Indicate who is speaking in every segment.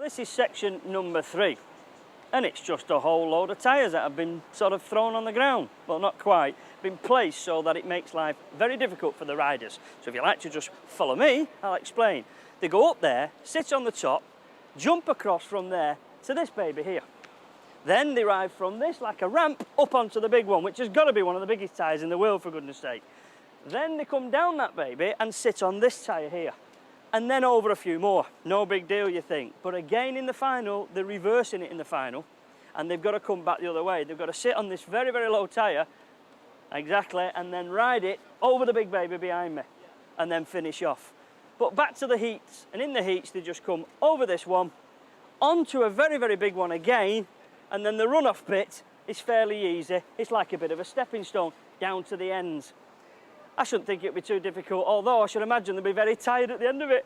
Speaker 1: This is section number 3, and it's just a whole load of tyres that have been sort of thrown on the ground. Well, not quite, been placed so that it makes life very difficult for the riders. So if you like to just follow me, I'll explain. They go up there, sit on the top, jump across from there to this baby here. Then they ride from this like a ramp up onto the big one, which has got to be one of the biggest tyres in the world, for goodness sake. Then they come down that baby and sit on this tyre here. And then over a few more. No big deal, you think. But again, in the final, they're reversing it in the final, and they've got to come back the other way. They've got to sit on this very, very low tyre, exactly, and then ride it over the big baby behind me, and then finish off. But back to the heats, and in the heats, they just come over this one, onto a very, very big one again, and then the run-off bit is fairly easy. It's like a bit of a stepping stone down to the ends. I shouldn't think it'd be too difficult, although I should imagine they'll be very tired at the end of it.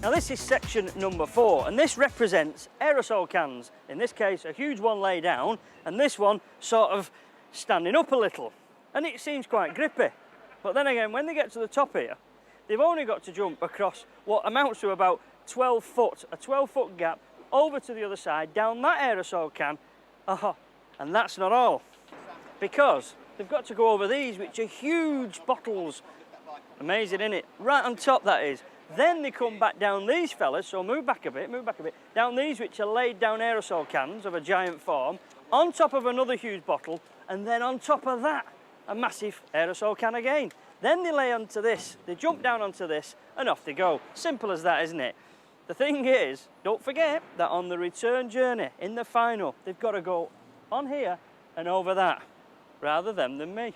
Speaker 1: Now this is section number 4, and this represents aerosol cans. In this case, a huge one lay down, and this one sort of standing up a little. And it seems quite grippy. But then again, when they get to the top here, they've only got to jump across what amounts to about 12 foot, a 12-foot gap, over to the other side, down that aerosol can. And that's not all. Because they've got to go over these, which are huge bottles. Amazing, isn't it? Right on top, that is. Then they come back down these fellas, so move back a bit, down these which are laid down aerosol cans of a giant form, on top of another huge bottle, and then on top of that, a massive aerosol can again. Then they lay onto this, they jump down onto this, and off they go. Simple as that, isn't it? The thing is, don't forget that on the return journey, in the final, they've got to go on here and over that, rather than me.